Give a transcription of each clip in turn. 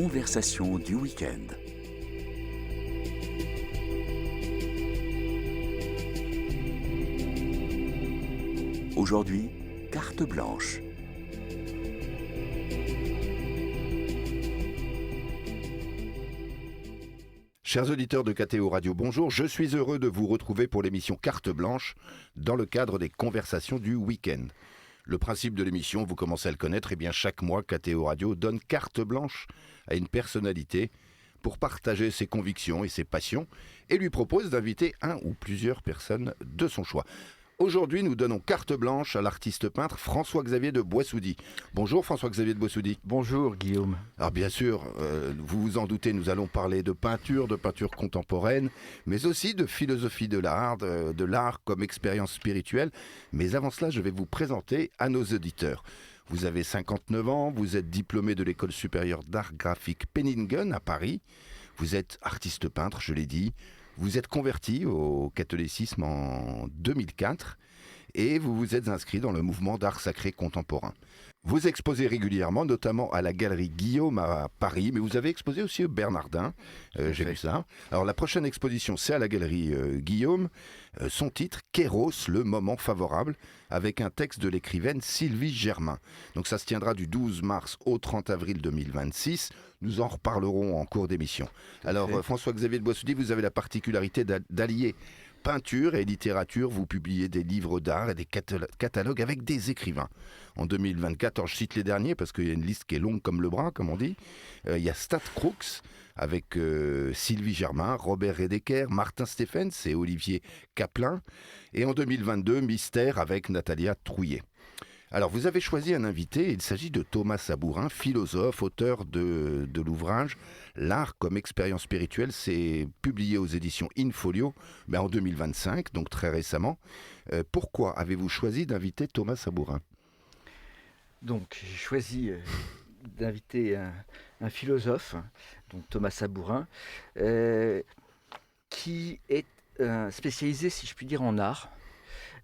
conversations du week-end. Aujourd'hui, carte blanche. Chers auditeurs de KTO Radio, bonjour. Je suis heureux de vous retrouver pour l'émission Carte Blanche dans le cadre des conversations du week-end. Le principe de l'émission, vous commencez à le connaître, et bien chaque mois, KTO Radio donne carte blanche à une personnalité pour partager ses convictions et ses passions et lui propose d'inviter un ou plusieurs personnes de son choix. Aujourd'hui, nous donnons carte blanche à l'artiste peintre François-Xavier de Boissoudy. Bonjour François-Xavier de Boissoudy. Bonjour Guillaume. Alors bien sûr, vous vous en doutez, nous allons parler de peinture contemporaine, mais aussi de philosophie de l'art, de l'art comme expérience spirituelle. Mais avant cela, je vais vous présenter à nos auditeurs. Vous avez 59 ans, vous êtes diplômé de l'école supérieure d'art graphique Penningen à Paris. Vous êtes artiste peintre, je l'ai dit. Vous êtes converti au catholicisme en 2004 et vous vous êtes inscrit dans le mouvement d'art sacré contemporain. Vous exposez régulièrement, notamment à la galerie Guillaume à Paris, mais vous avez exposé aussi au Bernardin, j'ai vu ça. Alors la prochaine exposition, c'est à la galerie Guillaume. Son titre, Kéros, le moment favorable, avec un texte de l'écrivaine Sylvie Germain. Donc ça se tiendra du 12 mars au 30 avril 2026. Nous en reparlerons en cours d'émission. Alors François-Xavier de Boissoudy, vous avez la particularité d'allier peinture et littérature. Vous publiez des livres d'art et des catalogues avec des écrivains. En 2024, alors je cite les derniers parce qu'il y a une liste qui est longue comme le bras, comme on dit. Il y a Stat Crooks avec Sylvie Germain, Robert Redeker, Martin Stephens et Olivier Caplin. Et en 2022, Mystère avec Natalia Trouillet. Alors, vous avez choisi un invité, il s'agit de Thomas Sabourin, philosophe, auteur de l'ouvrage « L'art comme expérience spirituelle ». C'est publié aux éditions InFolio, mais en 2025, donc très récemment. Pourquoi avez-vous choisi d'inviter Thomas Sabourin ? Donc, j'ai choisi d'inviter un philosophe, donc Thomas Sabourin, qui est spécialisé, si je puis dire, en art.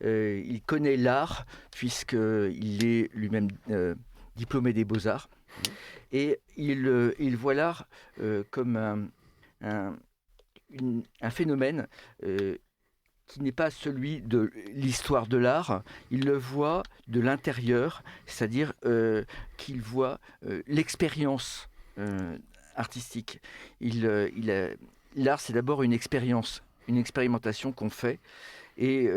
Il connaît l'art puisqu'il est lui-même diplômé des Beaux-Arts et il voit l'art comme un phénomène qui n'est pas celui de l'histoire de l'art. Il le voit de l'intérieur, c'est-à-dire qu'il voit l'expérience artistique. L'art, c'est d'abord une expérience, une expérimentation qu'on fait et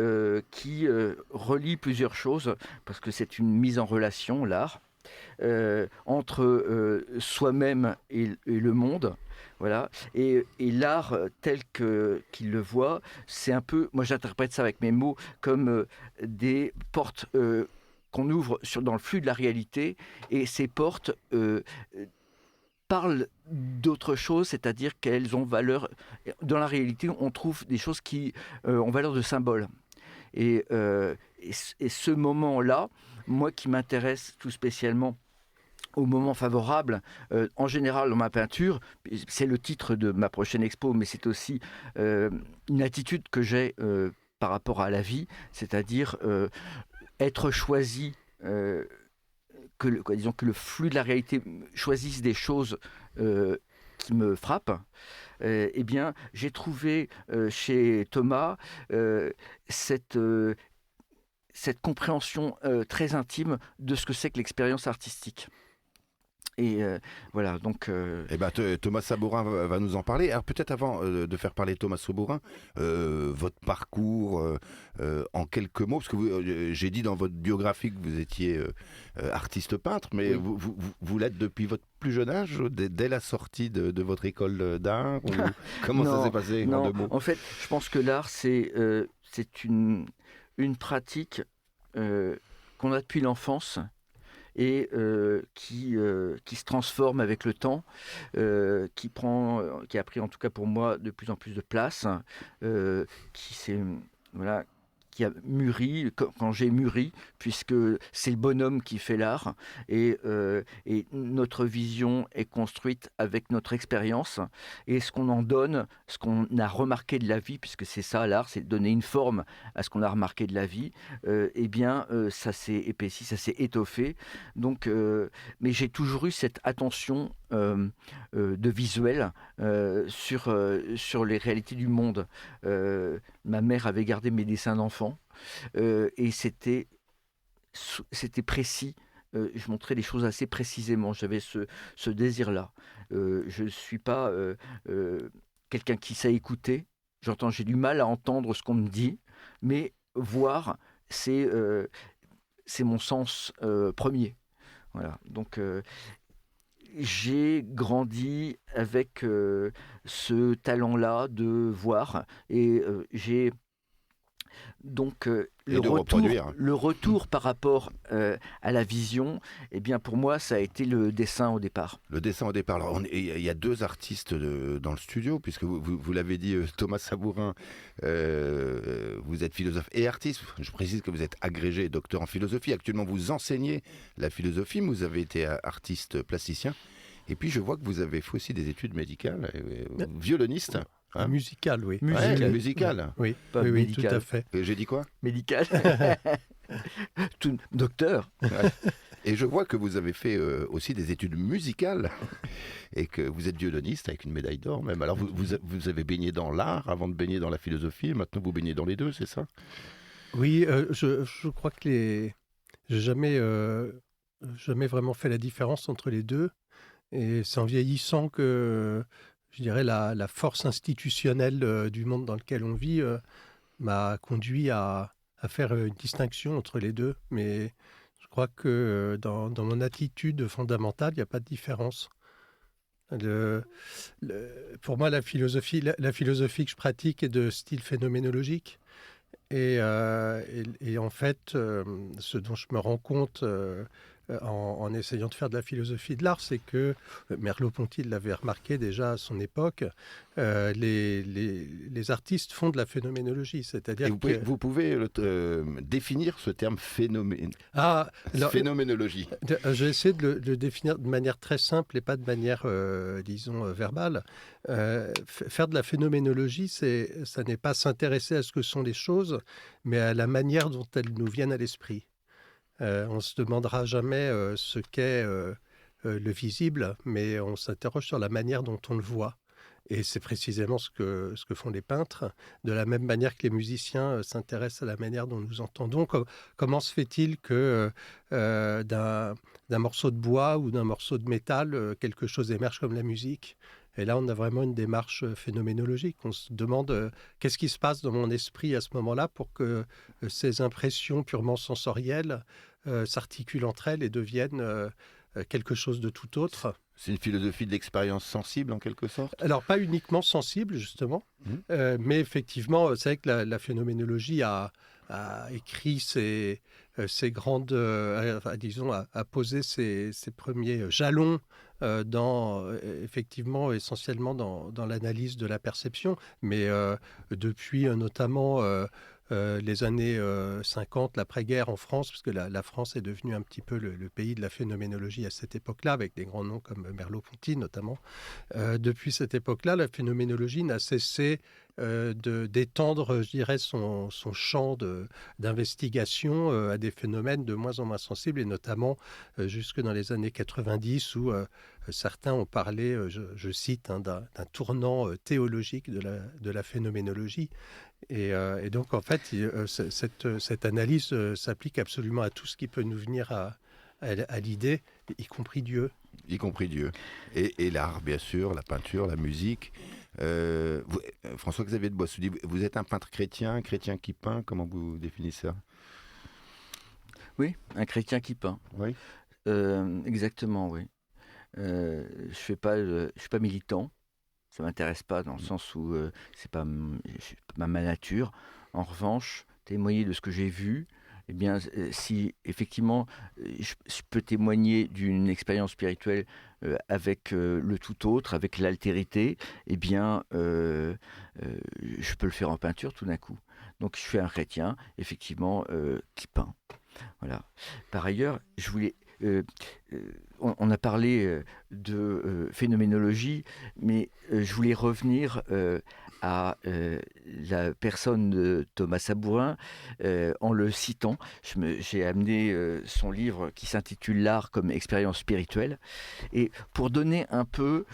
qui relie plusieurs choses, parce que c'est une mise en relation, l'art, entre soi-même et le monde. Voilà. Et l'art tel qu'il le voit, c'est un peu, moi j'interprète ça avec mes mots, comme des portes qu'on ouvre dans le flux de la réalité, et ces portes parlent d'autres choses, c'est-à-dire qu'elles ont valeur. Dans la réalité, on trouve des choses qui ont valeur de symbole. Et ce moment-là, moi qui m'intéresse tout spécialement au moment favorable, en général dans ma peinture, c'est le titre de ma prochaine expo, mais c'est aussi une attitude que j'ai par rapport à la vie, c'est-à-dire être choisi. Disons que le flux de la réalité choisisse des choses qui me frappent, eh bien, j'ai trouvé chez Thomas cette compréhension très intime de ce que c'est que l'expérience artistique. Et voilà, donc... Thomas Sabourin va nous en parler. Alors peut-être avant de faire parler Thomas Sabourin, votre parcours en quelques mots, parce que j'ai dit dans votre biographie que vous étiez artiste peintre, mais oui. vous l'êtes depuis votre plus jeune âge, dès la sortie de votre école d'art ou comment ça s'est passé en deux mots ? En fait, je pense que l'art, c'est une pratique qu'on a depuis l'enfance, et qui se transforme avec le temps, qui a pris en tout cas pour moi de plus en plus de place, qui qui a mûri, quand j'ai mûri, puisque c'est le bonhomme qui fait l'art, et notre vision est construite avec notre expérience, et ce qu'on en donne, ce qu'on a remarqué de la vie, puisque c'est ça l'art, c'est donner une forme à ce qu'on a remarqué de la vie, ça s'est épaissi, ça s'est étoffé. Donc, mais j'ai toujours eu cette attention de visuel sur les réalités du monde. Ma mère avait gardé mes dessins d'enfant et c'était précis. Je montrais les choses assez précisément. J'avais ce désir-là. Je ne suis pas quelqu'un qui sait écouter. J'ai du mal à entendre ce qu'on me dit, mais voir, c'est mon sens premier. Voilà. Donc, j'ai grandi avec ce talent-là de voir, et j'ai donc le retour par rapport à la vision. Eh bien, pour moi, ça a été le dessin au départ. Le dessin au départ. Alors, il y a deux artistes dans le studio, puisque vous l'avez dit, Thomas Sabourin, vous êtes philosophe et artiste. Je précise que vous êtes agrégé et docteur en philosophie. Actuellement, vous enseignez la philosophie, mais vous avez été artiste plasticien. Et puis, je vois que vous avez fait aussi des études médicales, violoniste. Hein, musical, oui. Musical. Oui, pas oui, médical. Tout à fait. J'ai dit quoi? Médical. Docteur. Ouais. Et je vois que vous avez fait aussi des études musicales et que vous êtes violoniste avec une médaille d'or même. Alors vous avez baigné dans l'art avant de baigner dans la philosophie, et maintenant vous baignez dans les deux, c'est ça? Oui, je crois que j'ai jamais vraiment fait la différence entre les deux. Et c'est en vieillissant que, je dirais, la force institutionnelle du monde dans lequel on vit m'a conduit à faire une distinction entre les deux. Mais je crois que dans mon attitude fondamentale, il n'y a pas de différence. Pour moi, la philosophie que je pratique est de style phénoménologique. Et en fait, ce dont je me rends compte en essayant de faire de la philosophie de l'art, c'est que Merleau-Ponty l'avait remarqué déjà à son époque, les artistes font de la phénoménologie, c'est-à-dire vous pouvez définir ce terme phénoménologie. J'ai essayé de le définir de manière très simple et pas de manière, disons, verbale. Faire de la phénoménologie, ça n'est pas s'intéresser à ce que sont les choses, mais à la manière dont elles nous viennent à l'esprit. On ne se demandera jamais ce qu'est le visible, mais on s'interroge sur la manière dont on le voit. Et c'est précisément ce que font les peintres, de la même manière que les musiciens s'intéressent à la manière dont nous entendons. Comment se fait-il que d'un morceau de bois ou d'un morceau de métal, quelque chose émerge comme la musique ? Et là, on a vraiment une démarche phénoménologique. On se demande qu'est-ce qui se passe dans mon esprit à ce moment-là pour que ces impressions purement sensorielles s'articulent entre elles et deviennent quelque chose de tout autre. C'est une philosophie de l'expérience sensible, en quelque sorte? Alors, pas uniquement sensible, justement, mais effectivement, c'est vrai que la phénoménologie a écrit ses grandes, disons, a posé ses premiers jalons effectivement, essentiellement dans l'analyse de la perception, mais depuis notamment les années 50, l'après-guerre en France, parce que la France est devenue un petit peu le pays de la phénoménologie à cette époque-là, avec des grands noms comme Merleau-Ponty notamment. Depuis cette époque-là, la phénoménologie n'a cessé d'étendre, je dirais, son champ d'investigation à des phénomènes de moins en moins sensibles, et notamment jusque dans les années 90, où certains ont parlé, je cite, d'un tournant théologique de la phénoménologie. Et donc, en fait, cette analyse s'applique absolument à tout ce qui peut nous venir à l'idée, y compris Dieu. Y compris Dieu. Et l'art, bien sûr, la peinture, la musique. François-Xavier de Boissoudy, vous êtes un peintre chrétien qui peint, comment vous définissez ça? Oui, un chrétien qui peint. Oui. Exactement, oui. Je suis pas militant. Ça m'intéresse pas dans le sens où c'est pas ma nature. En revanche, témoigner de ce que j'ai vu, eh bien, si effectivement je peux témoigner d'une expérience spirituelle avec le tout autre, avec l'altérité, eh bien, je peux le faire en peinture tout d'un coup. Donc je suis un chrétien, effectivement, qui peint. Voilà. Par ailleurs, je voulais... on a parlé de phénoménologie, mais je voulais revenir à la personne de Thomas Sabourin en le citant. J'ai amené son livre qui s'intitule L'art comme expérience spirituelle. Et pour donner un peu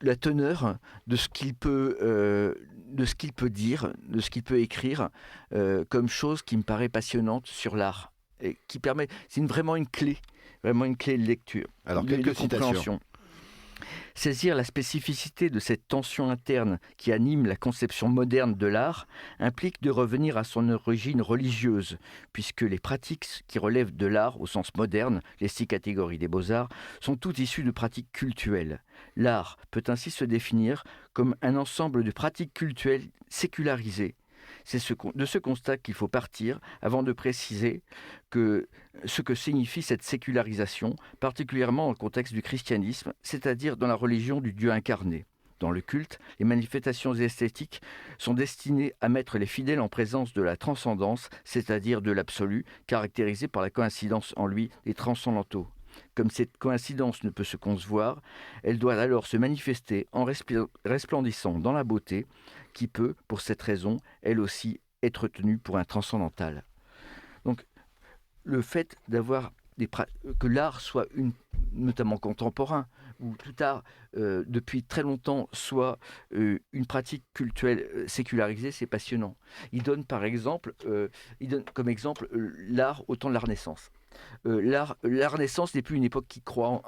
la teneur de ce qu'il peut dire, de ce qu'il peut écrire comme chose qui me paraît passionnante sur l'art. Et qui permet, c'est vraiment une clé de lecture. Alors, de quelques compréhension. citations. Saisir la spécificité de cette tension interne qui anime la conception moderne de l'art implique de revenir à son origine religieuse, puisque les pratiques qui relèvent de l'art au sens moderne, les 6 catégories des beaux-arts, sont toutes issues de pratiques cultuelles. L'art peut ainsi se définir comme un ensemble de pratiques cultuelles sécularisées. C'est de ce constat qu'il faut partir avant de préciser ce que signifie cette sécularisation, particulièrement dans le contexte du christianisme, c'est-à-dire dans la religion du Dieu incarné. Dans le culte, les manifestations esthétiques sont destinées à mettre les fidèles en présence de la transcendance, c'est-à-dire de l'absolu, caractérisée par la coïncidence en lui des transcendantaux. Comme cette coïncidence ne peut se concevoir, elle doit alors se manifester en resplendissant dans la beauté, qui peut, pour cette raison, elle aussi, être tenue pour un transcendantal. Donc, le fait d'avoir que l'art soit notamment contemporain, ou tout art, depuis très longtemps, soit une pratique culturelle sécularisée, c'est passionnant. Il donne comme exemple l'art au temps de la Renaissance. La Renaissance n'est plus une époque qui croit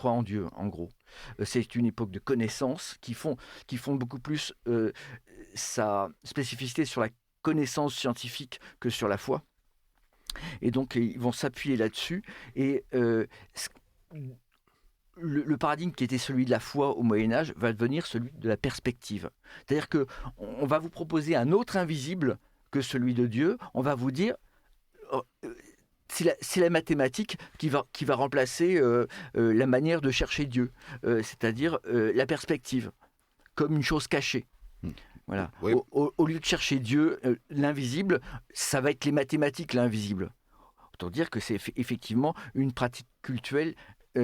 en Dieu, en gros. C'est une époque de connaissances qui font beaucoup plus sa spécificité sur la connaissance scientifique que sur la foi. Et donc, ils vont s'appuyer là-dessus. Et le paradigme qui était celui de la foi au Moyen-Âge va devenir celui de la perspective. C'est-à-dire qu'on va vous proposer un autre invisible que celui de Dieu. On va vous dire... c'est la mathématique qui va remplacer la manière de chercher Dieu, c'est-à-dire la perspective, comme une chose cachée. Voilà. Oui. Au lieu de chercher Dieu, l'invisible, ça va être les mathématiques, l'invisible. Autant dire que c'est effectivement une pratique culturelle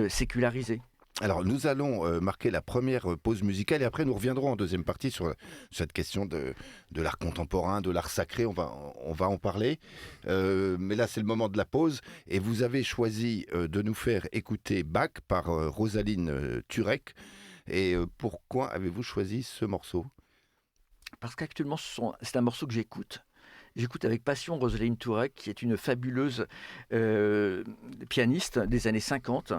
sécularisée. Alors, nous allons marquer la première pause musicale et après nous reviendrons en deuxième partie sur cette question de l'art contemporain, de l'art sacré. On va en parler. Mais là, c'est le moment de la pause. Et vous avez choisi de nous faire écouter Bach par Rosaline Turek. Et pourquoi avez-vous choisi ce morceau ? Parce qu'actuellement, c'est un morceau que j'écoute. J'écoute avec passion Rosaline Turek, qui est une fabuleuse pianiste des années 50,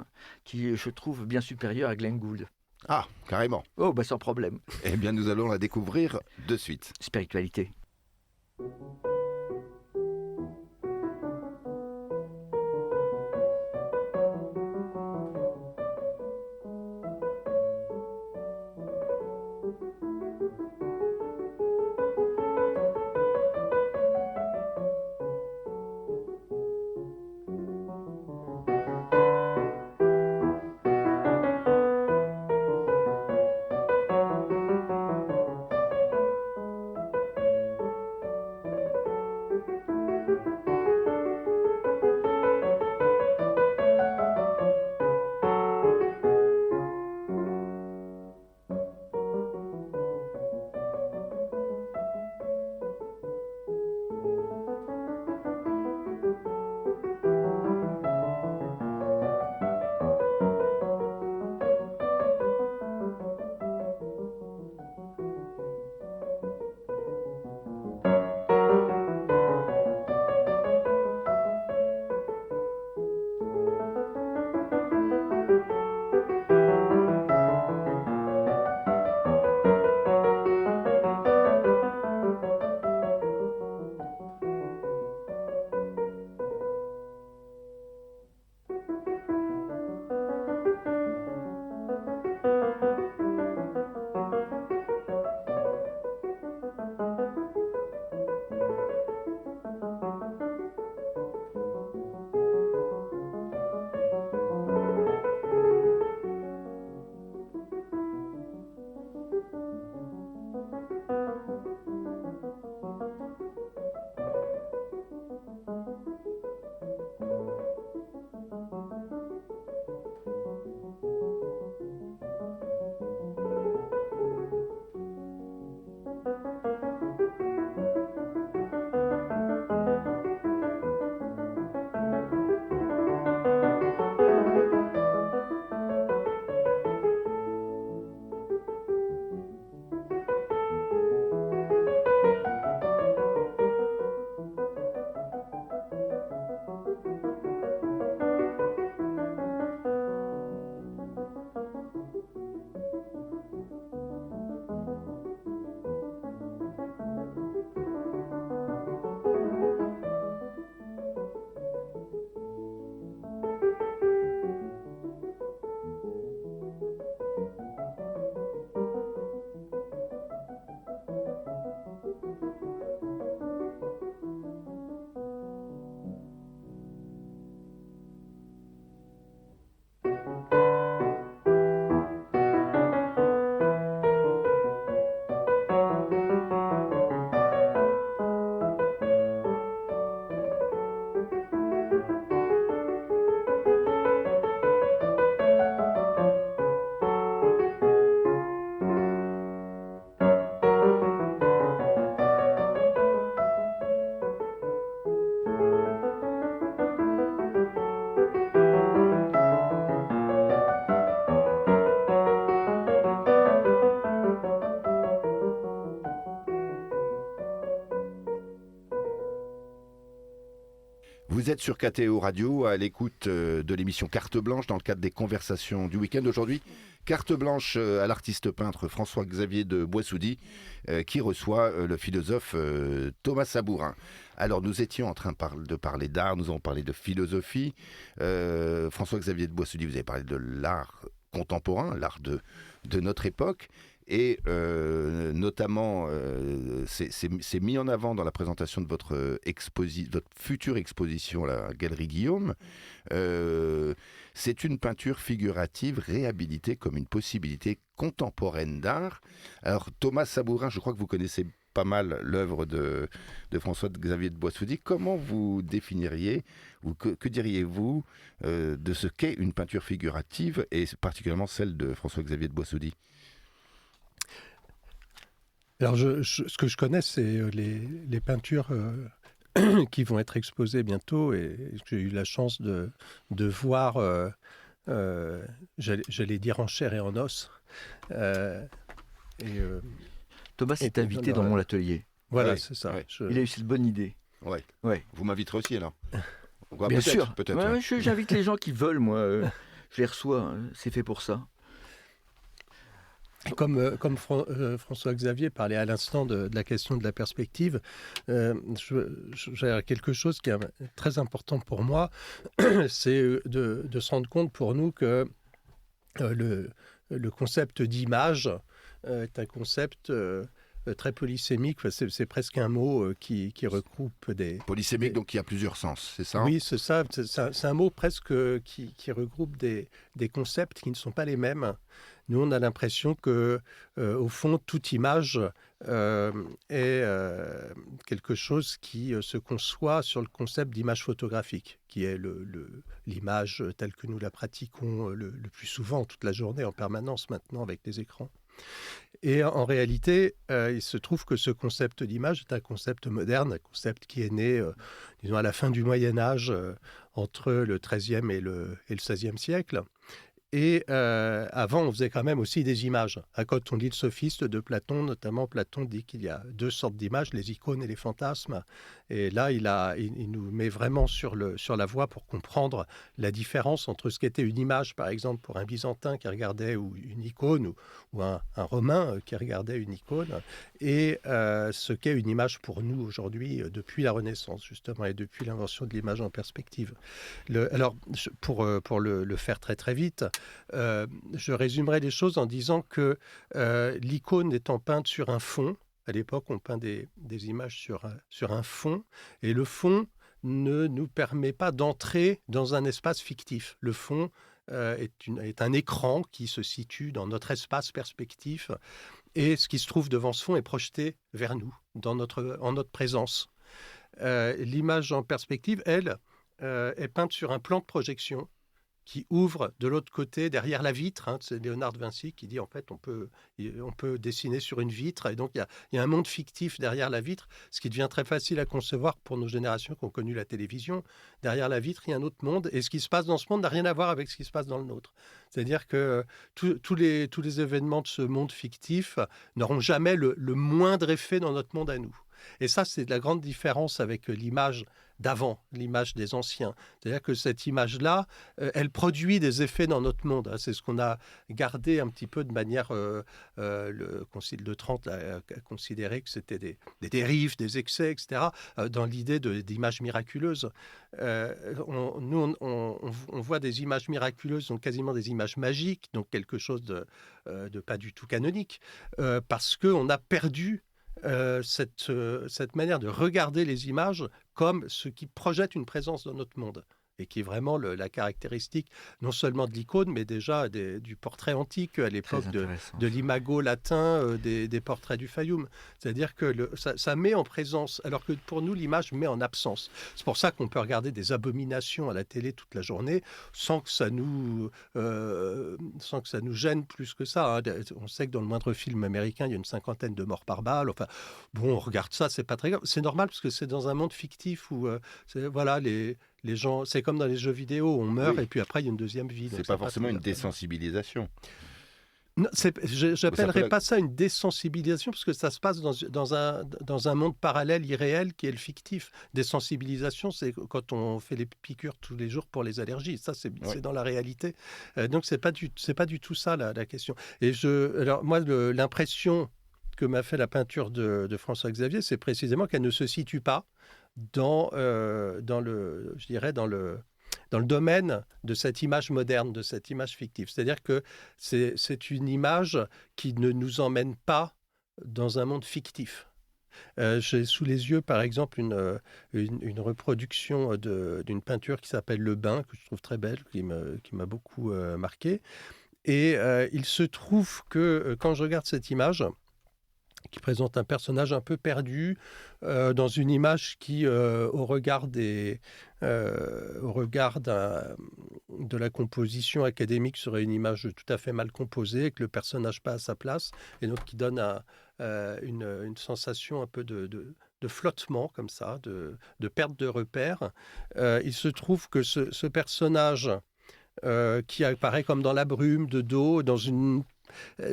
qui je trouve bien supérieure à Glenn Gould. Ah, carrément. Oh, bah sans problème. Eh bien, nous allons la découvrir de suite. Spiritualité. Vous êtes sur KTO Radio à l'écoute de l'émission Carte Blanche dans le cadre des conversations du week-end. Aujourd'hui, carte blanche à l'artiste peintre François-Xavier de Boissoudy qui reçoit le philosophe Thomas Sabourin. Alors nous étions en train de parler d'art, nous avons parlé de philosophie. François-Xavier de Boissoudy, vous avez parlé de l'art contemporain, l'art de notre époque. Et notamment, c'est mis en avant dans la présentation de votre future exposition à la Galerie Guillaume. C'est une peinture figurative réhabilitée comme une possibilité contemporaine d'art. Alors Thomas Sabourin, je crois que vous connaissez pas mal l'œuvre de François-Xavier de Boissoudy. Comment vous définiriez ou que diriez-vous de ce qu'est une peinture figurative et particulièrement celle de François-Xavier de Boissoudy ? Alors, ce que je connais, c'est les peintures qui vont être exposées bientôt et j'ai eu la chance de voir, j'allais dire en chair et en os. Thomas est invité dans mon atelier. Voilà, oui, c'est ça. Ouais. Il a eu cette bonne idée. Ouais. Ouais. Vous m'inviterez aussi alors. Bien sûr. Peut-être. Ouais, j'invite les gens qui veulent, moi. Je les reçois. C'est fait pour ça. Comme François-Xavier parlait à l'instant de la question de la perspective, j'ai quelque chose qui est très important pour moi, c'est de se rendre compte pour nous que le concept d'image est un concept très polysémique. C'est presque un mot qui regroupe des... Polysémique, donc il y a plusieurs sens, c'est ça ? Oui, c'est ça. C'est un mot presque qui regroupe des concepts qui ne sont pas les mêmes. Nous, on a l'impression que, au fond, toute image est quelque chose qui se conçoit sur le concept d'image photographique, qui est l'image telle que nous la pratiquons le plus souvent, toute la journée, en permanence maintenant, avec les écrans. Et en réalité, il se trouve que ce concept d'image est un concept moderne, un concept qui est né, disons, à la fin du Moyen-Âge, entre le XIIIe et le XVIe siècle. Et avant, on faisait quand même aussi des images. Quand on lit le Sophiste de Platon, notamment, Platon dit qu'il y a deux sortes d'images, les icônes et les fantasmes. Et là, il nous met vraiment sur la voie pour comprendre la différence entre ce qu'était une image, par exemple, pour un Byzantin qui regardait ou une icône, ou un Romain qui regardait une icône, et ce qu'est une image pour nous aujourd'hui, depuis la Renaissance, justement, et depuis l'invention de l'image en perspective. Alors, pour le faire très très vite, je résumerai les choses en disant que l'icône étant peinte sur un fond, à l'époque on peint des images sur un fond, et le fond ne nous permet pas d'entrer dans un espace fictif. Le fond est un écran qui se situe dans notre espace perspectif, et ce qui se trouve devant ce fond est projeté vers nous, en notre présence. L'image en perspective, elle, est peinte sur un plan de projection qui ouvre de l'autre côté, derrière la vitre. C'est Léonard de Vinci qui dit, en fait, on peut dessiner sur une vitre, et donc il y a un monde fictif derrière la vitre, ce qui devient très facile à concevoir pour nos générations qui ont connu la télévision. Derrière la vitre, il y a un autre monde, et ce qui se passe dans ce monde n'a rien à voir avec ce qui se passe dans le nôtre. C'est-à-dire que tous les événements de ce monde fictif n'auront jamais le moindre effet dans notre monde à nous. Et ça, c'est la grande différence avec l'image d'avant, l'image des anciens. C'est-à-dire que cette image-là, elle produit des effets dans notre monde. C'est ce qu'on a gardé un petit peu de manière... le Concile de Trente a considéré que c'était des dérives, des excès, etc., dans l'idée d'images miraculeuses. Nous, on voit des images miraculeuses, donc quasiment des images magiques, donc quelque chose de pas du tout canonique, parce qu'on a perdu cette manière de regarder les images comme ce qui projette une présence dans notre monde, et qui est vraiment la caractéristique non seulement de l'icône, mais déjà du portrait antique à l'époque de l'imago latin, des portraits du Fayum. C'est-à-dire que ça met en présence, alors que pour nous, l'image met en absence. C'est pour ça qu'on peut regarder des abominations à la télé toute la journée sans que ça nous gêne plus que ça. On sait que dans le moindre film américain, il y a une 50aine de morts par balle. Enfin, bon, on regarde ça, c'est pas très grave. C'est normal parce que c'est dans un monde fictif où, voilà, les gens, c'est comme dans les jeux vidéo, on meurt, oui, et puis après il y a une deuxième vie. C'est pas forcément une désensibilisation. Non, Mais ça j'appellerais peut- pas ça une désensibilisation, parce que ça se passe dans un monde parallèle irréel qui est le fictif. Désensibilisation, c'est quand on fait les piqûres tous les jours pour les allergies. Ça, c'est dans la réalité. Donc, c'est pas du tout ça la question. Et alors, moi, l'impression que m'a fait la peinture de François Xavier, c'est précisément qu'elle ne se situe pas dans le domaine de cette image moderne, de cette image fictive. C'est-à-dire que c'est une image qui ne nous emmène pas dans un monde fictif. J'ai sous les yeux, par exemple, une reproduction d'une peinture qui s'appelle Le Bain, que je trouve très belle, qui m'a beaucoup marqué. Et il se trouve que quand je regarde cette image, qui présente un personnage un peu perdu dans une image qui, au regard de la composition académique, serait une image tout à fait mal composée, que le personnage pas à sa place, et donc qui donne une sensation un peu de flottement, comme ça, de perte de repère. Il se trouve que ce personnage qui apparaît comme dans la brume, de dos,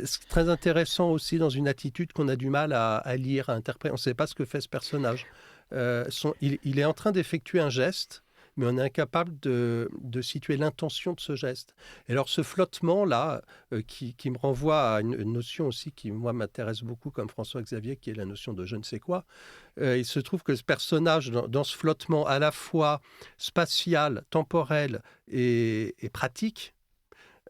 c'est très intéressant aussi dans une attitude qu'on a du mal à lire, à interpréter. On ne sait pas ce que fait ce personnage. Il est en train d'effectuer un geste, mais on est incapable de situer l'intention de ce geste. Et alors ce flottement-là, qui me renvoie à une notion aussi qui, moi, m'intéresse beaucoup, comme François Xavier, qui est la notion de je ne sais quoi, il se trouve que ce personnage, dans ce flottement à la fois spatial, temporel et pratique,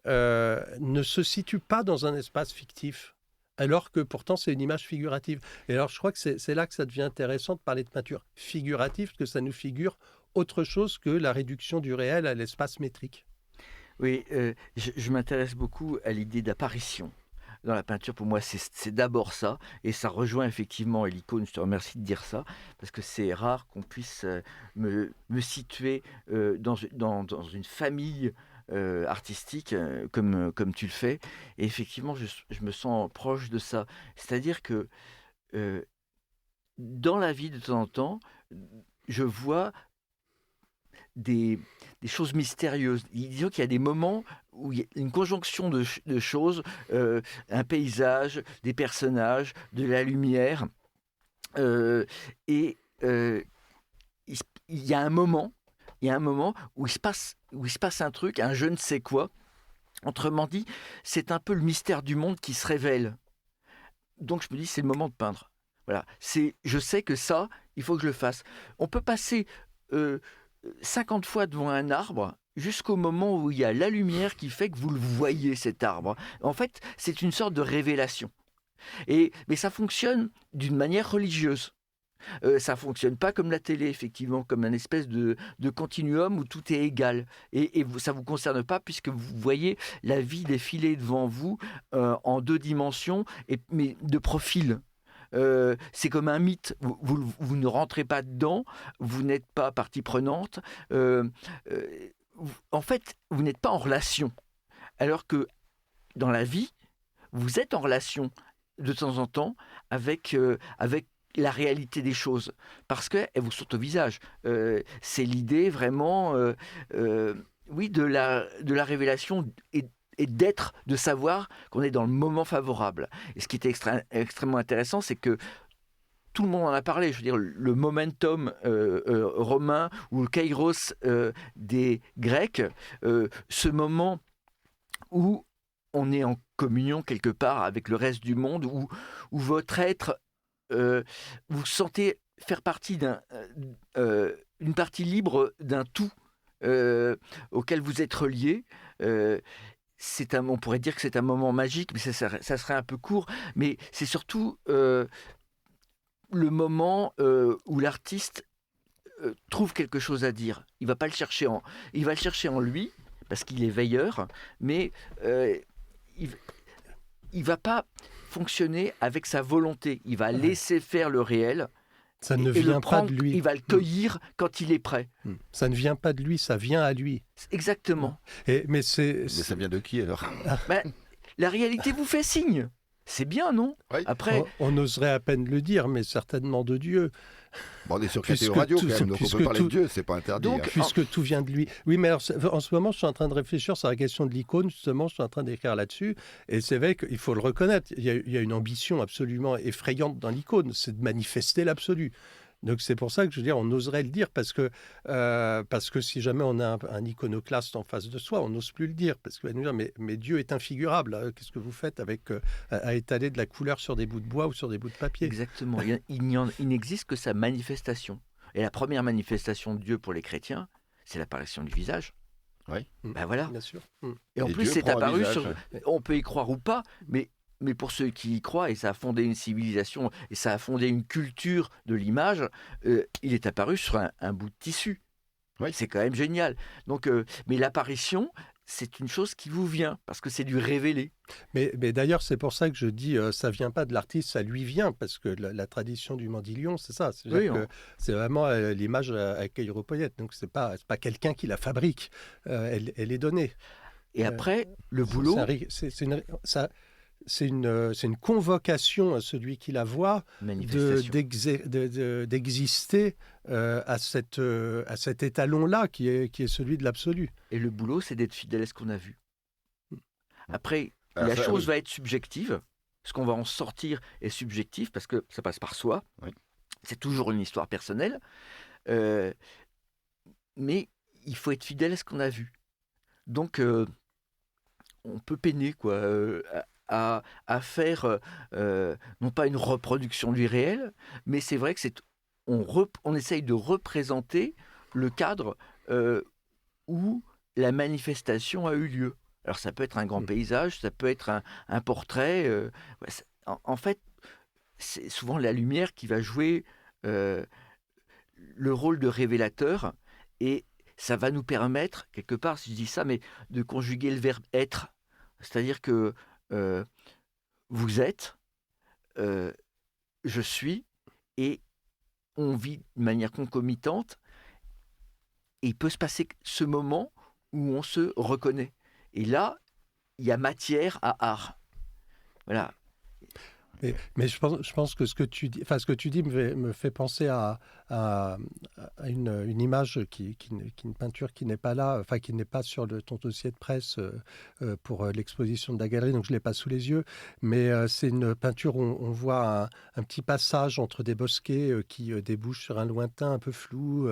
ne se situe pas dans un espace fictif, alors que pourtant c'est une image figurative. Et alors je crois que c'est là que ça devient intéressant de parler de peinture figurative, parce que ça nous figure autre chose que la réduction du réel à l'espace métrique. Oui, je m'intéresse beaucoup à l'idée d'apparition. Dans la peinture, pour moi, c'est d'abord ça, et ça rejoint effectivement, et l'icône, je te remercie de dire ça, parce que c'est rare qu'on puisse me situer dans une famille artistique comme tu le fais. Et effectivement, je me sens proche de ça. C'est-à-dire que dans la vie, de temps en temps, je vois des choses mystérieuses. Disons qu'il y a des moments où il y a une conjonction de choses, un paysage, des personnages, de la lumière, et il y a un moment où il se passe un truc, un je ne sais quoi. Autrement dit, c'est un peu le mystère du monde qui se révèle. Donc je me dis, c'est le moment de peindre. Voilà. Je sais que ça, il faut que je le fasse. On peut passer 50 fois devant un arbre jusqu'au moment où il y a la lumière qui fait que vous le voyez, cet arbre. En fait, c'est une sorte de révélation. Mais ça fonctionne d'une manière religieuse. Ça ne fonctionne pas comme la télé, effectivement, comme un espèce de continuum où tout est égal. Et ça ne vous concerne pas, puisque vous voyez la vie défiler devant vous en 2 dimensions, mais de profil. C'est comme un mythe. Vous ne rentrez pas dedans, vous n'êtes pas partie prenante. En fait, vous n'êtes pas en relation. Alors que dans la vie, vous êtes en relation de temps en temps avec la réalité des choses, parce qu'elles vous sautent au visage. C'est l'idée vraiment oui, de la révélation et d'être, de savoir qu'on est dans le moment favorable. Et ce qui était extrêmement intéressant, c'est que tout le monde en a parlé. Je veux dire, le momentum romain ou le kairos des Grecs, ce moment où on est en communion quelque part avec le reste du monde, où votre être, vous sentez faire partie d'une partie libre d'un tout auquel vous êtes relié. On pourrait dire que c'est un moment magique, mais ça serait un peu court. Mais c'est surtout le moment où l'artiste trouve quelque chose à dire. Il va le chercher en lui, parce qu'il est veilleur, mais il va pas fonctionner avec sa volonté. Il va laisser faire le réel. Ça ne vient pas de lui. Il va le cueillir quand il est prêt. Ça ne vient pas de lui, ça vient à lui. Exactement. Mais ça vient de qui alors? La réalité vous fait signe. C'est bien, non? Oui. Après, On oserait à peine le dire, mais certainement de Dieu. Bon, on est sur Puisque KTO Radio tout- quand même, donc on puisque peut parler tout- de Dieu, c'est pas interdit. Donc, hein. Puisque tout vient de lui. Oui, mais alors, en ce moment, je suis en train de réfléchir sur la question de l'icône, justement, je suis en train d'écrire là-dessus, et c'est vrai qu'il faut le reconnaître, il y a une ambition absolument effrayante dans l'icône, c'est de manifester l'absolu. Donc c'est pour ça que je veux dire, on oserait le dire, parce que si jamais on a un iconoclaste en face de soi, on n'ose plus le dire, parce qu'il va nous dire, mais Dieu est infigurable, hein, qu'est-ce que vous faites avec à étaler de la couleur sur des bouts de bois ou sur des bouts de papier? exactement, il n'existe que sa manifestation. Et la première manifestation de Dieu pour les chrétiens, c'est l'apparition du visage. Oui. Ben voilà. Bien sûr. Et en Et plus, Dieu c'est prend un apparu visage. sur... On peut y croire ou pas, mais pour ceux qui y croient, et ça a fondé une civilisation, et ça a fondé une culture de l'image, il est apparu sur un bout de tissu. Oui. C'est quand même génial. Donc, mais l'apparition, c'est une chose qui vous vient, parce que c'est du révélé. Mais d'ailleurs, c'est pour ça que je dis, ça vient pas de l'artiste, ça lui vient, parce que la tradition du Mandilion, c'est ça. C'est-à-dire que c'est vraiment l'image à Kairopoyet. Donc c'est pas quelqu'un qui la fabrique, elle est donnée. Et après, le boulot... C'est une convocation à celui qui la voit Manifestation. d'exister à cet étalon-là qui est celui de l'absolu. Et le boulot, c'est d'être fidèle à ce qu'on a vu. Après, Alors la ça, chose oui. va être subjective. Ce qu'on va en sortir est subjectif parce que ça passe par soi. Oui. C'est toujours une histoire personnelle. Mais il faut être fidèle à ce qu'on a vu. Donc, on peut peiner, quoi, à faire, non pas une reproduction du réel, mais c'est vrai que on essaye de représenter le cadre où la manifestation a eu lieu. Alors ça peut être un grand paysage, ça peut être un portrait. En fait, c'est souvent la lumière qui va jouer le rôle de révélateur, et ça va nous permettre, quelque part, si je dis ça, mais de conjuguer le verbe être. C'est-à-dire que vous êtes, je suis, et on vit de manière concomitante, et il peut se passer ce moment où on se reconnaît. Et là, il y a matière à art. Voilà. Mais je pense que ce que tu dis me fait penser à une image, une peinture qui n'est pas là, enfin qui n'est pas sur ton dossier de presse pour l'exposition de la galerie, donc je ne l'ai pas sous les yeux, mais c'est une peinture où on voit un petit passage entre des bosquets qui débouchent sur un lointain un peu flou,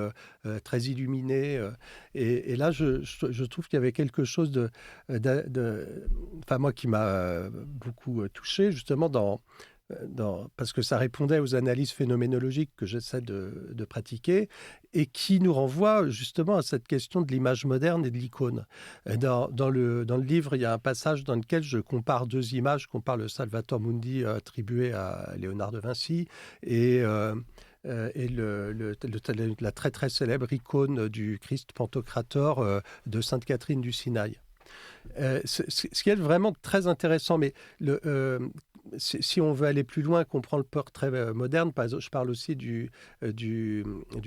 très illuminé. Et là, je trouve qu'il y avait quelque chose enfin moi qui m'a beaucoup touché, justement parce que ça répondait aux analyses phénoménologiques que j'essaie de pratiquer et qui nous renvoie justement à cette question de l'image moderne et de l'icône. Dans le livre, il y a un passage dans lequel je compare deux images, je compare le Salvator Mundi attribué à Léonard de Vinci et la très très célèbre icône du Christ Pantocrator de Sainte Catherine du Sinaï. Ce qui est vraiment très intéressant, mais si on veut aller plus loin, qu'on prend le portrait moderne, par exemple, je parle aussi du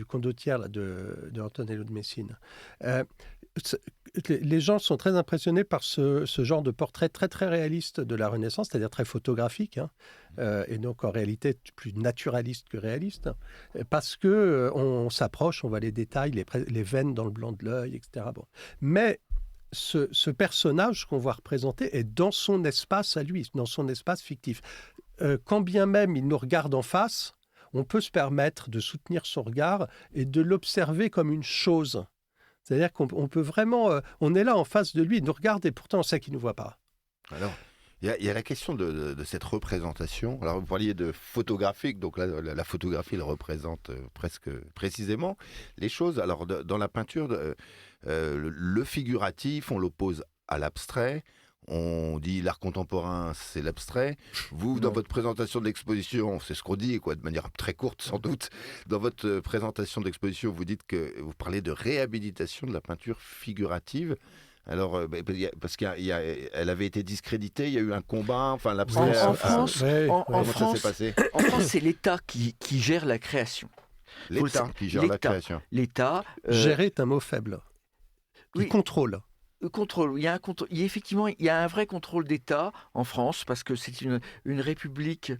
condottiere de Antonello de Messine. Les gens sont très impressionnés par ce genre de portrait très très réaliste de la Renaissance, c'est-à-dire très photographique, et donc en réalité plus naturaliste que réaliste, parce que on s'approche, on voit les détails, les veines dans le blanc de l'œil, etc. Bon. Mais ce personnage qu'on voit représenter est dans son espace à lui, dans son espace fictif. Quand bien même il nous regarde en face, on peut se permettre de soutenir son regard et de l'observer comme une chose. C'est-à-dire qu'on peut vraiment... on est là en face de lui, il nous regarde et pourtant on sait qu'il ne nous voit pas. Alors, il y a la question de cette représentation. Alors, vous parliez de photographique, donc là, la photographie, elle représente presque précisément les choses. Alors, dans la peinture, le figuratif, on l'oppose à l'abstrait. On dit l'art contemporain, c'est l'abstrait. Vous, dans votre présentation de l'exposition, c'est ce qu'on dit, quoi, de manière très courte sans doute. Dans votre présentation de l'exposition, vous dites que vous parlez de réhabilitation de la peinture figurative. Alors, parce qu'elle avait été discréditée, il y a eu un combat, enfin l'abstrait. En France, comment ça s'est passé ? En France, c'est l'État qui gère la création. L'État qui gère la création. L'État... Gérer est un mot faible. Il oui. contrôle. contrôle. Effectivement, il y a un vrai contrôle d'État en France parce que c'est une république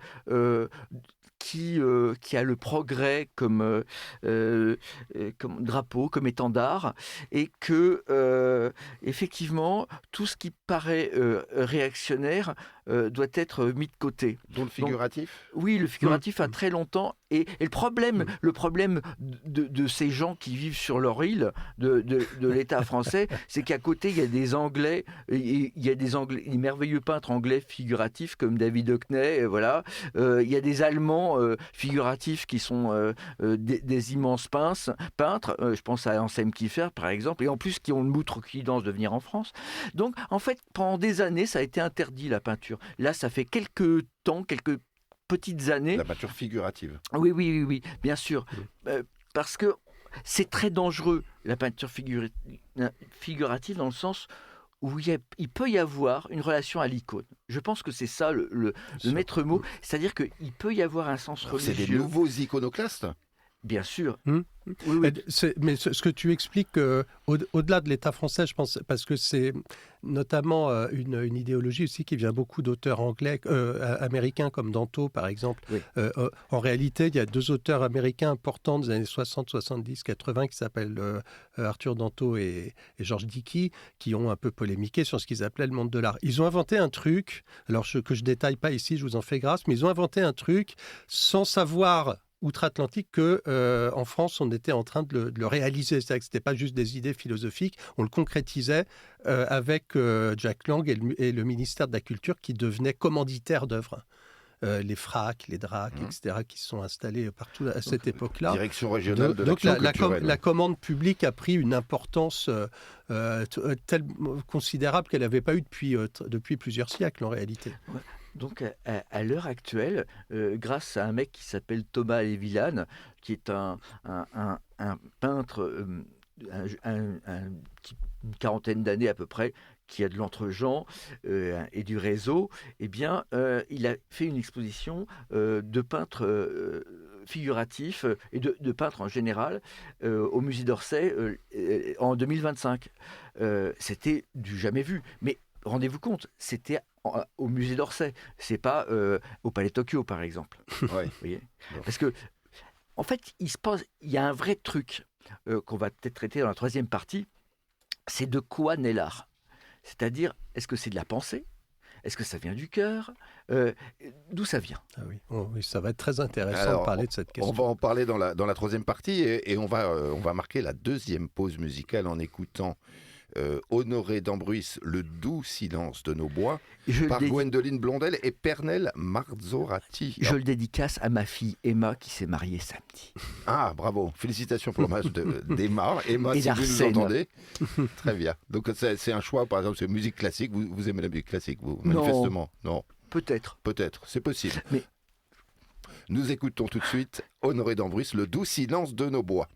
qui a le progrès comme drapeau, comme étendard, et que effectivement tout ce qui paraît réactionnaire doit être mis de côté. Dont le figuratif. Oui, le figuratif a très longtemps. Et le problème de ces gens qui vivent sur leur île, de l'État français, c'est qu'à côté, il y a des Anglais, des merveilleux peintres anglais figuratifs comme David Hockney, voilà. Il y a des Allemands figuratifs qui sont des immenses peintres. Je pense à Anselm Kiefer, par exemple, et en plus qui ont une outrecuidance de venir en France. Donc, en fait, pendant des années, ça a été interdit, la peinture. Là, ça fait quelques petites années. La peinture figurative. Oui, bien sûr. Parce que c'est très dangereux, la peinture figurative, dans le sens où il peut y avoir une relation à l'icône. Je pense que c'est ça le maître mot. C'est-à-dire qu'il peut y avoir un sens religieux. C'est des nouveaux iconoclastes. Bien sûr. Oui. Mais ce que tu expliques, au-delà de l'État français, je pense, parce que c'est notamment une idéologie aussi qui vient beaucoup d'auteurs américains comme Danto, par exemple. Oui. En réalité, il y a 2 auteurs américains importants des années 60, 70, 80 qui s'appellent Arthur Danto et George Dickey, qui ont un peu polémiqué sur ce qu'ils appelaient le monde de l'art. Ils ont inventé un truc, alors que je détaille pas ici, je vous en fais grâce, mais ils ont inventé un truc sans savoir outre-Atlantique qu'en France, on était en train de le réaliser. C'est-à-dire que ce n'était pas juste des idées philosophiques, on le concrétisait avec Jack Lang et le ministère de la Culture qui devenait commanditaire d'œuvres. Les FRAC, les DRAC, etc., qui se sont installés partout à cette époque-là. Direction régionale de donc l'action culturelle. la commande publique a pris une importance considérable qu'elle n'avait pas eue depuis plusieurs siècles, en réalité. Ouais. Donc, à l'heure actuelle, grâce à un mec qui s'appelle Thomas Levilan, qui est un peintre, une quarantaine d'années à peu près, qui a de l'entre-gens et du réseau, eh bien, il a fait une exposition de peintres figuratifs et de peintres en général au musée d'Orsay en 2025. C'était du jamais vu. Mais rendez-vous compte, c'était au musée d'Orsay, c'est pas au Palais Tokyo, par exemple. Ouais. Vous voyez ? Parce que, en fait, il y a un vrai truc qu'on va peut-être traiter dans la 3e partie, c'est de quoi naît l'art. C'est-à-dire, est-ce que c'est de la pensée ? Est-ce que ça vient du cœur ? D'où ça vient ? Ah oui, ça va être très intéressant Alors, de parler de cette question. On va en parler dans la 3e partie et on va marquer la 2e pause musicale en écoutant Honoré d'Ambruis, Le doux silence de nos bois, par Gwendoline Blondel et Pernelle Marzorati. Je le dédicace à ma fille Emma qui s'est mariée samedi. Ah, bravo. Félicitations pour l'hommage d'Emma. Emma, Et si vous nous d'Arsène. entendez. Très bien. Donc c'est un choix, par exemple, c'est musique classique. Vous aimez la musique classique, vous, manifestement? Non. Peut-être. Peut-être, c'est possible. Mais nous écoutons tout de suite Honoré d'Ambruis, Le doux silence de nos bois.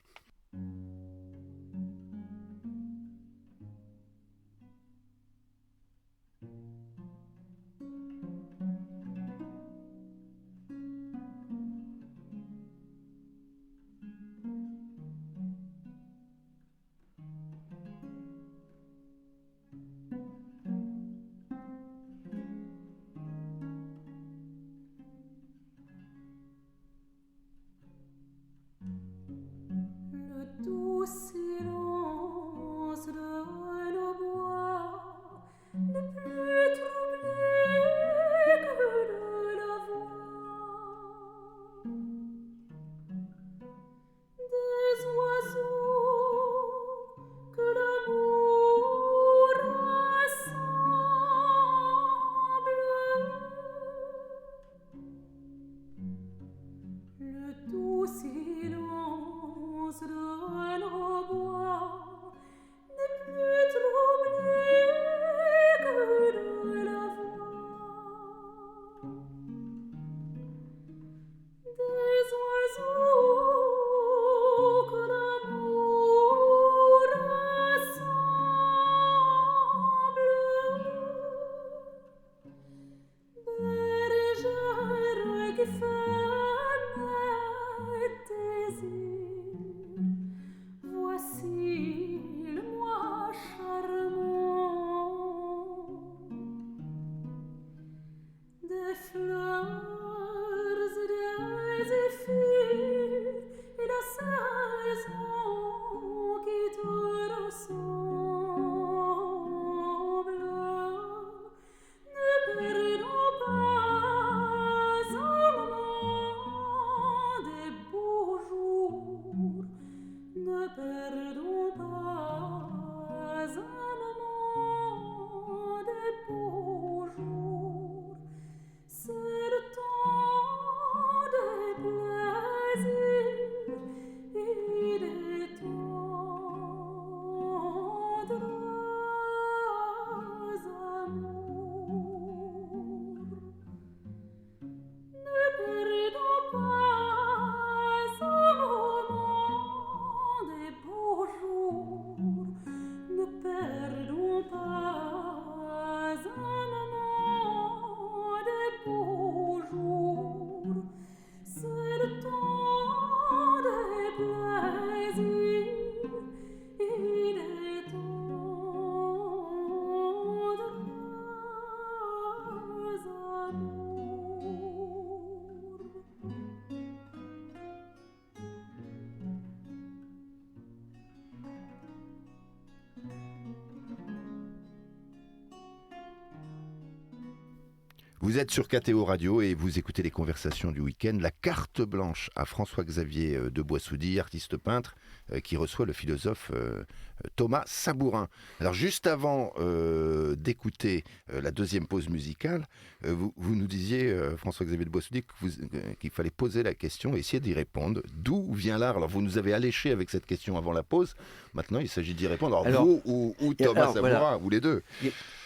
Le doux Vous êtes sur KTO Radio et vous écoutez les conversations du week-end. La carte blanche à François-Xavier de Boissoudy, artiste peintre, qui reçoit le philosophe Thomas Sabourin. Alors juste avant d'écouter la deuxième pause musicale, vous nous disiez, François-Xavier de Boissoudy, qu'il fallait poser la question et essayer d'y répondre. D'où vient l'art? Alors vous nous avez alléché avec cette question avant la pause. Maintenant, il s'agit d'y répondre. Alors vous ou Thomas Sabourin, voilà, ou les deux.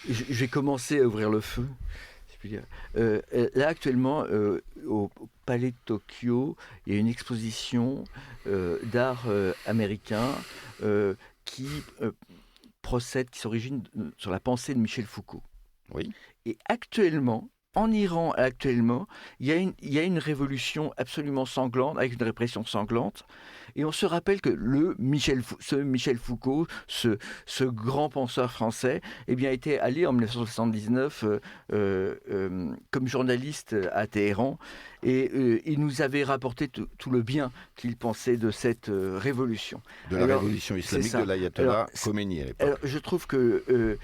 Je vais commencer à ouvrir le feu. Là actuellement au Palais de Tokyo, il y a une exposition d'art américain qui s'origine sur la pensée de Michel Foucault. Oui. Et actuellement, en Iran, il y a une révolution absolument sanglante, avec une répression sanglante. Et on se rappelle que ce Michel Foucault, ce grand penseur français, était allé en 1979 comme journaliste à Téhéran. Et il nous avait rapporté tout le bien qu'il pensait de cette révolution. De la révolution islamique de l'ayatollah Khomeini à l'époque. Alors, je trouve que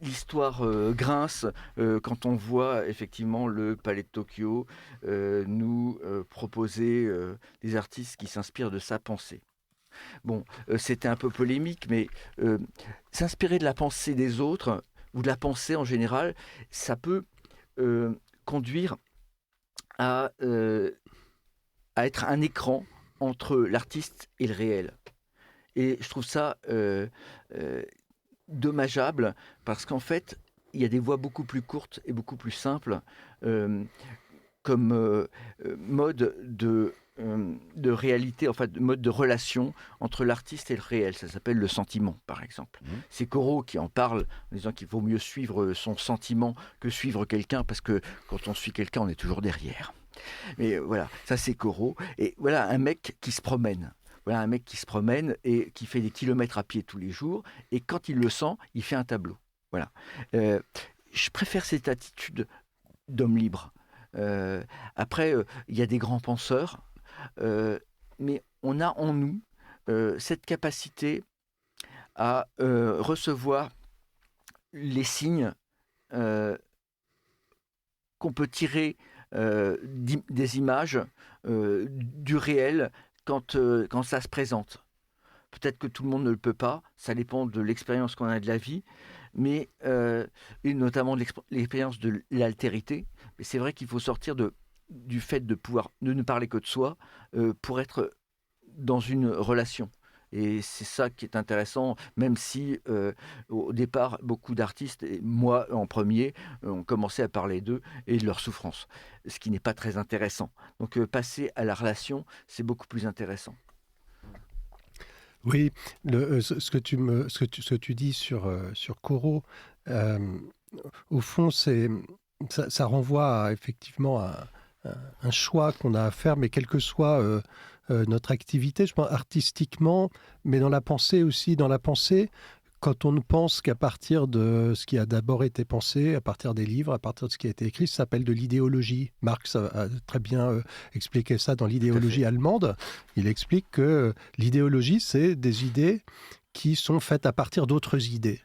l'histoire grince quand on voit effectivement le Palais de Tokyo nous proposer des artistes qui s'inspirent de sa pensée. Bon, c'était un peu polémique, mais s'inspirer de la pensée des autres, ou de la pensée en général, ça peut conduire à être un écran entre l'artiste et le réel. Et je trouve ça dommageable, parce qu'en fait, il y a des voies beaucoup plus courtes et beaucoup plus simples comme mode de réalité, enfin de mode de relation entre l'artiste et le réel. Ça s'appelle le sentiment, par exemple. C'est Corot qui en parle, en disant qu'il vaut mieux suivre son sentiment que suivre quelqu'un, parce que quand on suit quelqu'un, on est toujours derrière. Mais voilà, ça c'est Corot. Et voilà un mec qui se promène. Voilà un mec qui se promène et qui fait des kilomètres à pied tous les jours, et quand il le sent, il fait un tableau. Voilà. Je préfère cette attitude d'homme libre. Après, il y a des grands penseurs, mais on a en nous cette capacité à recevoir les signes qu'on peut tirer des images du réel quand ça se présente. Peut-être que tout le monde ne le peut pas, ça dépend de l'expérience qu'on a de la vie, mais et notamment de l'expérience de l'altérité. Mais c'est vrai qu'il faut sortir du fait de ne parler que de soi pour être dans une relation. Et c'est ça qui est intéressant, même si au départ, beaucoup d'artistes, et moi en premier, ont commencé à parler d'eux et de leur souffrance, ce qui n'est pas très intéressant. Donc passer à la relation, c'est beaucoup plus intéressant. Oui, ce que tu dis sur Corot, au fond, ça renvoie effectivement à un choix qu'on a à faire, mais quelle que soit notre activité, je pense artistiquement, mais dans la pensée aussi. Dans la pensée, quand on ne pense qu'à partir de ce qui a d'abord été pensé, à partir des livres, à partir de ce qui a été écrit, ça s'appelle de l'idéologie. Marx a très bien expliqué ça dans l'idéologie allemande. Il explique que l'idéologie, c'est des idées qui sont faites à partir d'autres idées.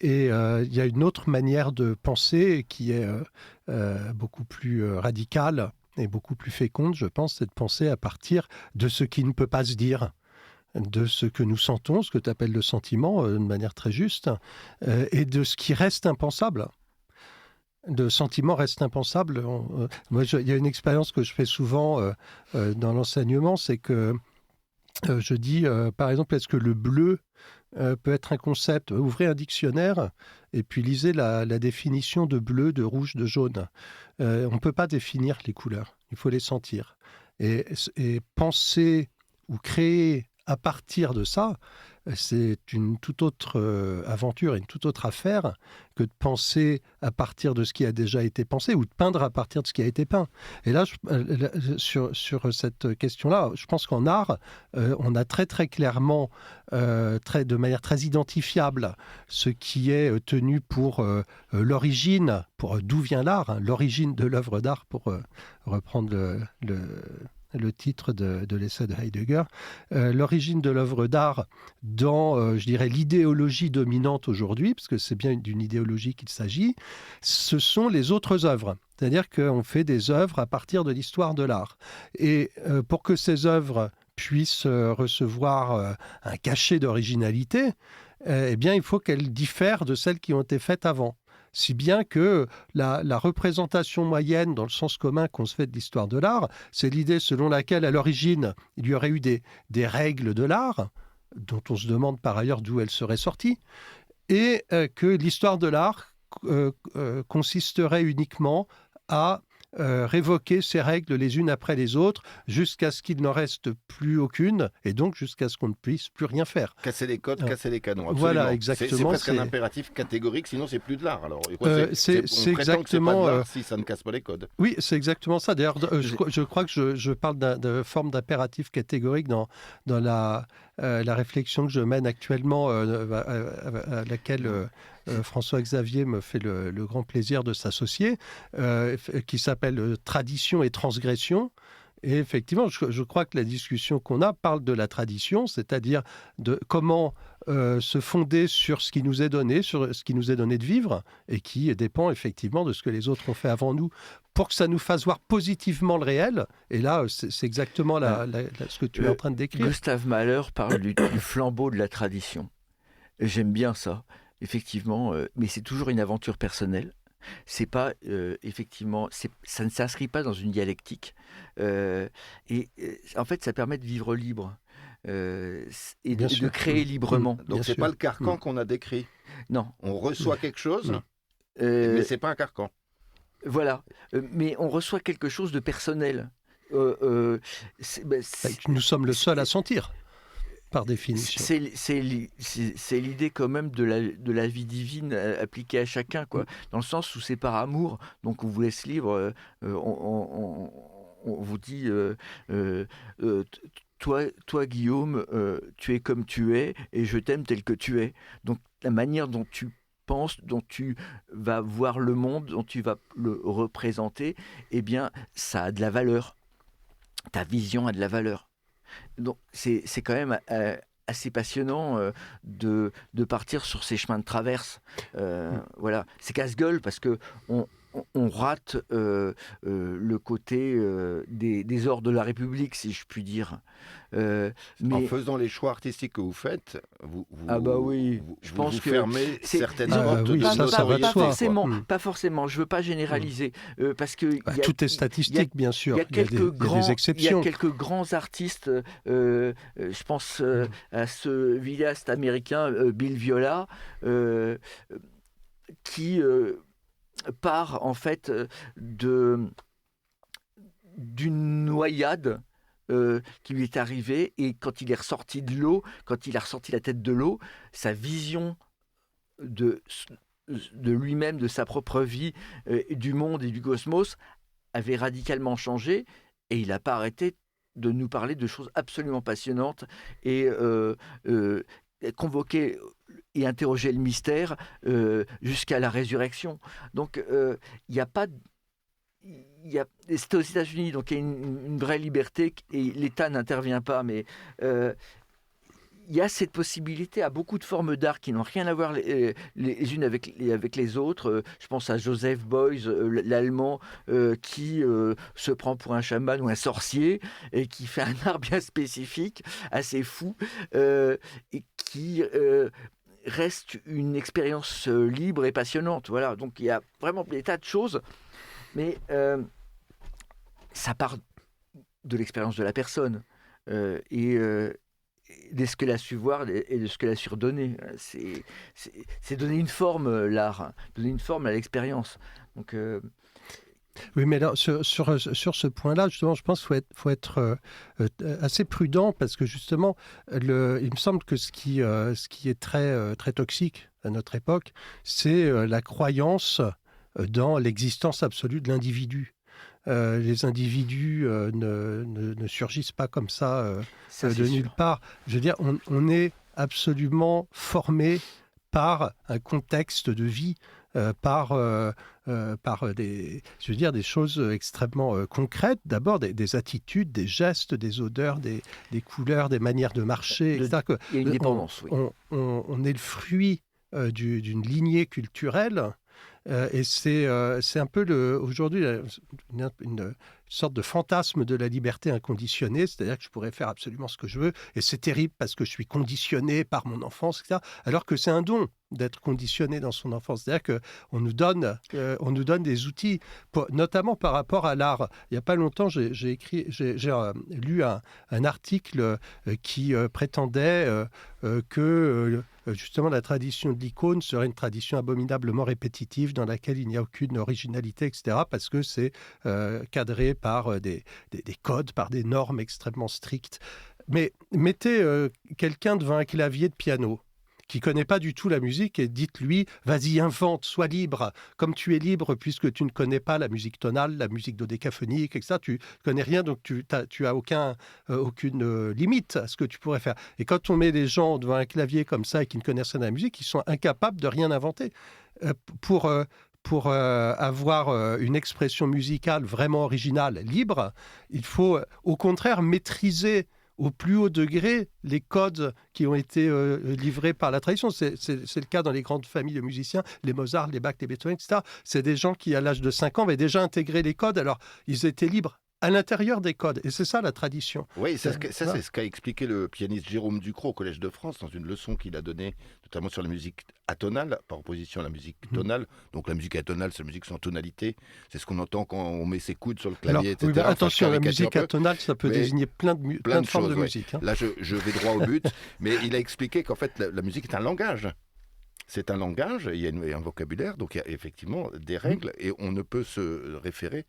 Et il y a une autre manière de penser qui est beaucoup plus radicale et beaucoup plus féconde, je pense, c'est de penser à partir de ce qui ne peut pas se dire, de ce que nous sentons, ce que tu appelles le sentiment, de manière très juste, et de ce qui reste impensable. De sentiment reste impensable. Moi, il y a une expérience que je fais souvent dans l'enseignement, c'est que je dis, par exemple, est-ce que le bleu peut être un concept? Ouvrez un dictionnaire et puis lisez la définition de bleu, de rouge, de jaune. On ne peut pas définir les couleurs, il faut les sentir. Et penser ou créer à partir de ça, c'est une toute autre aventure, une toute autre affaire que de penser à partir de ce qui a déjà été pensé ou de peindre à partir de ce qui a été peint. Et là, sur cette question-là, je pense qu'en art, on a très très clairement, de manière très identifiable, ce qui est tenu pour l'origine, pour d'où vient l'art, hein, l'origine de l'œuvre d'art, pour reprendre le titre de l'essai de Heidegger, l'origine de l'œuvre d'art dans, je dirais, l'idéologie dominante aujourd'hui, parce que c'est bien d'une idéologie qu'il s'agit, ce sont les autres œuvres. C'est-à-dire qu'on fait des œuvres à partir de l'histoire de l'art. Et pour que ces œuvres puissent recevoir un cachet d'originalité, eh bien, il faut qu'elles diffèrent de celles qui ont été faites avant. Si bien que la représentation moyenne, dans le sens commun qu'on se fait de l'histoire de l'art, c'est l'idée selon laquelle, à l'origine, il y aurait eu des règles de l'art, dont on se demande par ailleurs d'où elles seraient sorties, et que l'histoire de l'art consisterait uniquement à révoquer ces règles les unes après les autres jusqu'à ce qu'il n'en reste plus aucune et donc jusqu'à ce qu'on ne puisse plus rien faire. Casser les codes, casser les canons. Absolument. Voilà, exactement. C'est presque un impératif catégorique, sinon c'est plus de l'art. Alors, c'est exactement. Que pas de l'art si ça ne casse pas les codes. Oui, c'est exactement ça. D'ailleurs, je crois que je parle de forme d'impératif catégorique dans la réflexion que je mène actuellement, à laquelle François-Xavier me fait le grand plaisir de s'associer, qui s'appelle Tradition et transgression. Et effectivement, je crois que la discussion qu'on a parle de la tradition, c'est-à-dire de comment se fonder sur ce qui nous est donné, sur ce qui nous est donné de vivre, et qui dépend effectivement de ce que les autres ont fait avant nous, pour que ça nous fasse voir positivement le réel. Et là, c'est exactement ce que tu es en train de décrire. Gustave Mahler parle du flambeau de la tradition. J'aime bien ça, effectivement, mais c'est toujours une aventure personnelle. C'est pas effectivement, ça ne s'inscrit pas dans une dialectique, et en fait, ça permet de vivre libre et de créer librement. Donc c'est pas le carcan qu'on a décrit. Non, on reçoit quelque chose, mais c'est pas un carcan. Voilà, mais on reçoit quelque chose de personnel. Nous sommes le seul à sentir. Par définition. C'est l'idée quand même de la vie divine appliquée à chacun, quoi. Dans le sens où c'est par amour, donc on vous laisse libre, on vous dit toi Guillaume, tu es comme tu es et je t'aime tel que tu es. Donc la manière dont tu penses, dont tu vas voir le monde, dont tu vas le représenter, eh bien ça a de la valeur. Ta vision a de la valeur. Donc c'est quand même assez passionnant de partir sur ces chemins de traverse. Voilà, c'est casse-gueule parce que on rate le côté des ors de la République, si je puis dire. Mais... En faisant les choix artistiques que vous faites, je pense que fermez certaines portes. Oui, pas forcément. Je veux pas généraliser parce que tout est statistique, bien sûr. Il y a des exceptions. Il y a quelques grands artistes. Je pense à ce vidéaste américain Bill Viola qui part en fait d'une noyade qui lui est arrivée, et quand il est ressorti de l'eau, quand il a ressorti la tête de l'eau, sa vision de lui-même, de sa propre vie, du monde et du cosmos avait radicalement changé, et il n'a pas arrêté de nous parler de choses absolument passionnantes et convoquer et interroger le mystère jusqu'à la résurrection. Donc, il n'y a pas... C'est aux États-Unis, donc il y a une vraie liberté et l'État n'intervient pas, mais il y a cette possibilité à beaucoup de formes d'art qui n'ont rien à voir les unes avec les autres. Je pense à Joseph Beuys, l'Allemand, qui se prend pour un chaman ou un sorcier et qui fait un art bien spécifique, assez fou, et qui reste une expérience libre et passionnante. Voilà. Donc il y a vraiment des tas de choses, mais ça part de l'expérience de la personne. Et de ce qu'elle a su voir et de ce qu'elle a su redonner. C'est donner une forme, l'art, donner une forme à l'expérience. Donc, Oui, mais alors, sur ce point-là, justement, je pense qu'il faut être assez prudent parce que, justement, il me semble que ce qui est très, très toxique à notre époque, c'est la croyance dans l'existence absolue de l'individu. Les individus ne surgissent pas comme ça, de nulle part. Je veux dire, on est absolument formé par un contexte de vie, par des choses extrêmement concrètes. D'abord, des attitudes, des gestes, des odeurs, des couleurs, des manières de marcher, etc. Il y a une dépendance, oui. On est le fruit d'une lignée culturelle. Et c'est un peu aujourd'hui une sorte de fantasme de la liberté inconditionnée, c'est-à-dire que je pourrais faire absolument ce que je veux, et c'est terrible parce que je suis conditionné par mon enfance, etc. Alors que c'est un don d'être conditionné dans son enfance, c'est-à-dire qu'on nous donne des outils, notamment par rapport à l'art. Il n'y a pas longtemps, j'ai lu un article qui prétendait que justement la tradition de l'icône serait une tradition abominablement répétitive dans laquelle il n'y a aucune originalité, etc., parce que c'est cadré par des codes, par des normes extrêmement strictes. Mais mettez quelqu'un devant un clavier de piano qui ne connaît pas du tout la musique et dites-lui, vas-y, invente, sois libre, comme tu es libre puisque tu ne connais pas la musique tonale, la musique dodécaphonique, etc. Tu ne connais rien, donc tu as aucune limite à ce que tu pourrais faire. Et quand on met les gens devant un clavier comme ça et qui ne connaissent rien à la musique, ils sont incapables de rien inventer. Pour avoir une expression musicale vraiment originale, libre, il faut au contraire maîtriser au plus haut degré les codes qui ont été livrés par la tradition. C'est le cas dans les grandes familles de musiciens, les Mozart, les Bach, les Beethoven, etc. C'est des gens qui, à l'âge de 5 ans, avaient déjà intégré les codes, alors ils étaient libres à l'intérieur des codes. Et c'est ça la tradition. Oui, c'est ce qu'a expliqué le pianiste Jérôme Ducrot au Collège de France dans une leçon qu'il a donnée, notamment sur la musique atonale, par opposition à la musique tonale. Donc la musique atonale, c'est la musique sans tonalité. C'est ce qu'on entend quand on met ses coudes sur le clavier, etc. Oui, attention, la musique atonale, ça peut désigner plein de formes de musique. Là, je vais droit au but. Mais il a expliqué qu'en fait, la musique est un langage. C'est un langage, il y a un vocabulaire, donc il y a effectivement des règles, et on ne peut se référer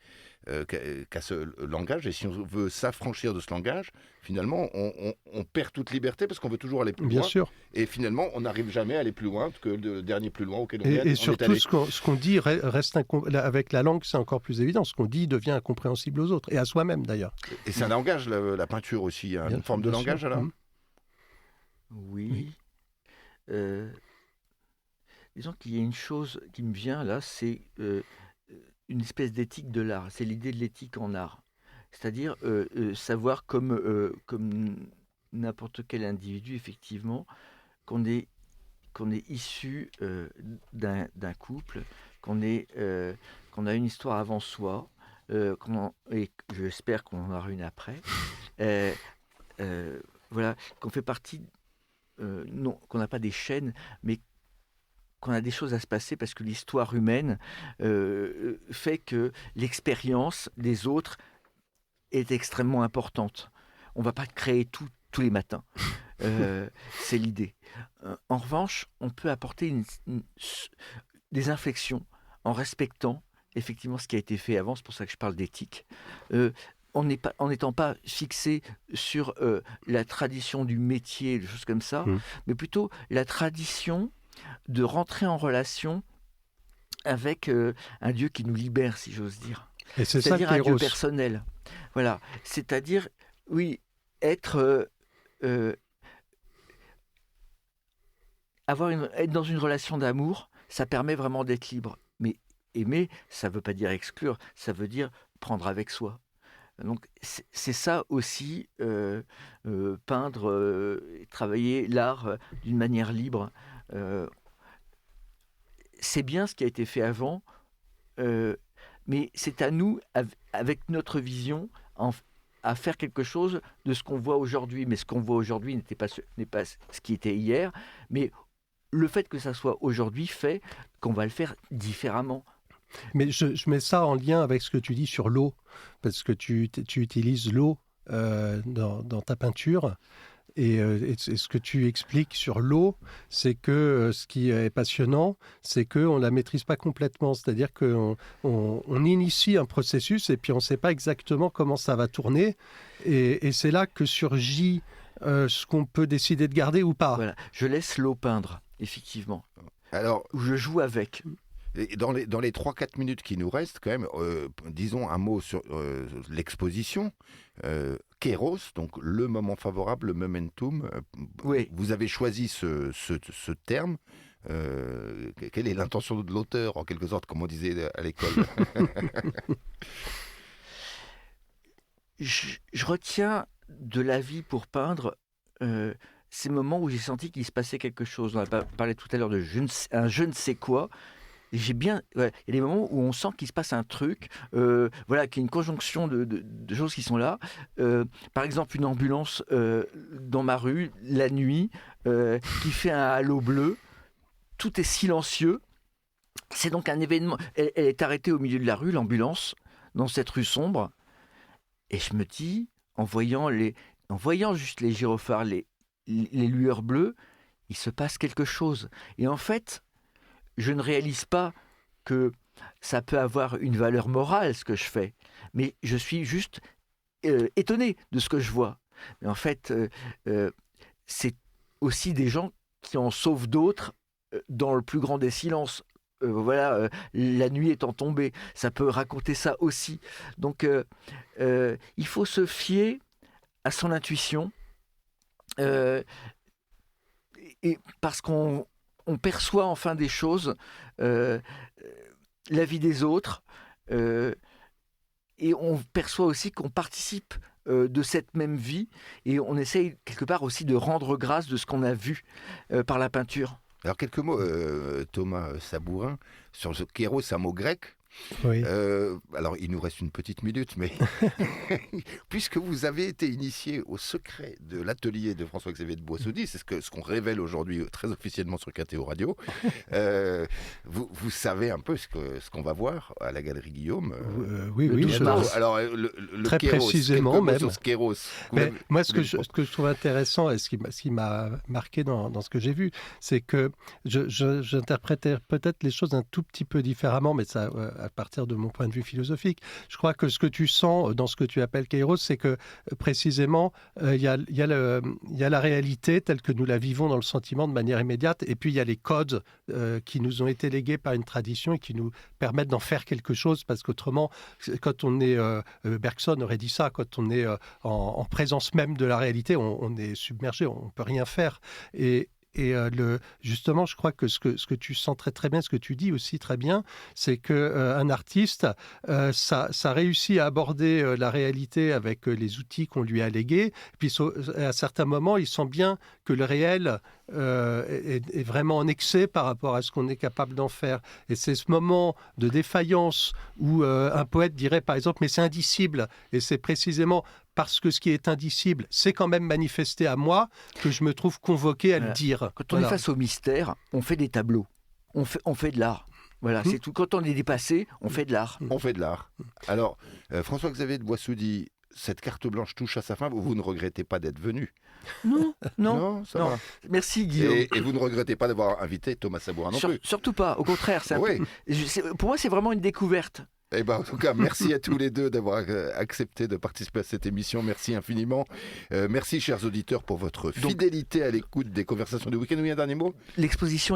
qu'à ce langage. Et si on veut s'affranchir de ce langage, finalement, on perd toute liberté parce qu'on veut toujours aller plus loin. Bien sûr. Et finalement, on n'arrive jamais à aller plus loin que le dernier plus loin auquel on est allé. Et surtout, ce qu'on dit reste avec la langue, c'est encore plus évident. Ce qu'on dit devient incompréhensible aux autres, et à soi-même d'ailleurs. Et c'est un langage, la peinture aussi, une forme de langage alors. Oui. Disons qu'il y a une chose qui me vient là, c'est une espèce d'éthique de l'art. C'est l'idée de l'éthique en art. C'est-à-dire savoir comme n'importe quel individu, effectivement, qu'on est issu d'un couple, qu'on a une histoire avant soi, et j'espère qu'on en aura une après. Voilà, qu'on fait partie, non, qu'on n'a pas des chaînes, mais qu'on a des choses à se passer parce que l'histoire humaine fait que l'expérience des autres est extrêmement importante. On ne va pas créer tout tous les matins. C'est l'idée. En revanche, on peut apporter des inflexions en respectant effectivement ce qui a été fait avant. C'est pour ça que je parle d'éthique. En n'étant pas fixé sur la tradition du métier, des choses comme ça, mais plutôt la tradition de rentrer en relation avec un Dieu qui nous libère, si j'ose dire. Et c'est-à-dire un Dieu personnel. Voilà. C'est-à-dire, oui, être être dans une relation d'amour, ça permet vraiment d'être libre. Mais aimer, ça ne veut pas dire exclure, ça veut dire prendre avec soi. Donc c'est ça aussi, peindre, travailler l'art d'une manière libre. C'est bien ce qui a été fait avant, mais c'est à nous, avec notre vision, à faire quelque chose de ce qu'on voit aujourd'hui. Mais ce qu'on voit aujourd'hui n'est pas ce qui était hier, mais le fait que ça soit aujourd'hui fait qu'on va le faire différemment. Mais je mets ça en lien avec ce que tu dis sur l'eau, parce que tu utilises l'eau dans ta peinture. Et ce que tu expliques sur l'eau, c'est que ce qui est passionnant, c'est qu'on ne la maîtrise pas complètement. C'est-à-dire qu'on initie un processus et puis on ne sait pas exactement comment ça va tourner. Et c'est là que surgit ce qu'on peut décider de garder ou pas. Voilà. Je laisse l'eau peindre, effectivement. Alors, je joue avec. Et dans les 3-4 minutes qui nous restent, quand même, disons un mot sur l'exposition. Kairos, donc le moment favorable, le momentum. Oui. Vous avez choisi ce terme. Quelle est l'intention de l'auteur, en quelque sorte, comme on disait à l'école? Je retiens de la vie pour peindre ces moments où j'ai senti qu'il se passait quelque chose. On a parlé tout à l'heure de un je ne sais quoi. Il y a des moments où on sent qu'il se passe un truc, qu'il y a une conjonction de choses qui sont là. Par exemple, une ambulance dans ma rue, la nuit, qui fait un halo bleu. Tout est silencieux. C'est donc un événement. Elle est arrêtée au milieu de la rue, l'ambulance, dans cette rue sombre. Et je me dis, en voyant juste les gyrophares, les lueurs bleues, il se passe quelque chose. Et en fait, je ne réalise pas que ça peut avoir une valeur morale, ce que je fais. Mais je suis juste étonné de ce que je vois. Mais en fait, c'est aussi des gens qui en sauvent d'autres dans le plus grand des silences. La nuit étant tombée. Ça peut raconter ça aussi. Donc, il faut se fier à son intuition. Et parce qu'on perçoit enfin des choses, la vie des autres, et on perçoit aussi qu'on participe de cette même vie, et on essaye quelque part aussi de rendre grâce de ce qu'on a vu par la peinture. Alors quelques mots, Thomas Sabourin, sur ce Kairos, c'est un mot grec. Oui. Alors, il nous reste une petite minute, mais puisque vous avez été initié au secret de l'atelier de François-Xavier de Boissoudy, c'est ce qu'on révèle aujourd'hui très officiellement sur KTO Radio, vous savez un peu ce qu'on va voir à la Galerie Guillaume. Oui. Alors, le très Kairos, précisément même. Sur ce Kairos. Moi, ce que je trouve intéressant et ce qui m'a marqué dans ce que j'ai vu, c'est que j'interprétais peut-être les choses un tout petit peu différemment, mais ça à partir de mon point de vue philosophique. Je crois que ce que tu sens dans ce que tu appelles Kairos, c'est que précisément, il y a la réalité telle que nous la vivons dans le sentiment de manière immédiate, et puis il y a les codes qui nous ont été légués par une tradition et qui nous permettent d'en faire quelque chose, parce qu'autrement, quand on est, Bergson aurait dit ça, quand on est en présence même de la réalité, on est submergé, on ne peut rien faire. Et justement, je crois que ce que tu sens très très bien, ce que tu dis aussi très bien, c'est qu'un artiste, ça réussit à aborder la réalité avec les outils qu'on lui a légués. Puis à certains moments, il sent bien que le réel est vraiment en excès par rapport à ce qu'on est capable d'en faire. Et c'est ce moment de défaillance où un poète dirait par exemple, mais c'est indicible. Et c'est précisément parce que ce qui est indicible, c'est quand même manifesté à moi, que je me trouve convoqué à le dire. Quand on est face au mystère, on fait des tableaux, on fait de l'art. Voilà, c'est tout. Quand on est dépassé, on fait de l'art. On fait de l'art. Alors, François-Xavier de Boissoudy, cette carte blanche touche à sa fin, vous ne regrettez pas d'être venu? Non, ça va. Merci Guillaume. Et vous ne regrettez pas d'avoir invité Thomas Sabourin non plus? Surtout pas, au contraire. Pour moi, c'est vraiment une découverte. Eh ben, en tout cas, merci à tous les deux d'avoir accepté de participer à cette émission. Merci infiniment. Merci, chers auditeurs, pour votre fidélité à l'écoute des conversations du week-end. Oui, un dernier mot. L'exposition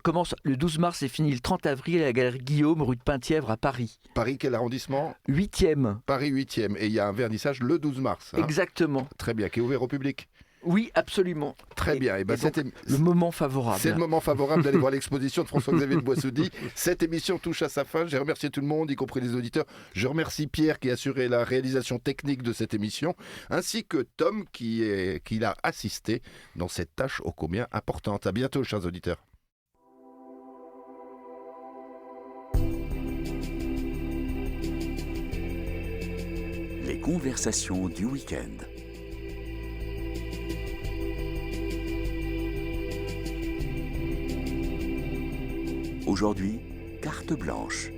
commence le 12 mars et finit le 30 avril à la Galerie Guillaume, rue de Penthièvre à Paris. Paris, quel arrondissement? 8e. Paris 8e. Et il y a un vernissage le 12 mars. Exactement. Très bien, qui est ouvert au public. Oui, absolument. Très bien. Et ben, et donc, le moment favorable. C'est le moment favorable d'aller voir l'exposition de François-Xavier de Boissoudy. Cette émission touche à sa fin. J'ai remercié tout le monde, y compris les auditeurs. Je remercie Pierre qui a assuré la réalisation technique de cette émission, ainsi que Tom qui l'a assisté dans cette tâche ô combien importante. À bientôt, chers auditeurs. Les conversations du week-end. Aujourd'hui, carte blanche.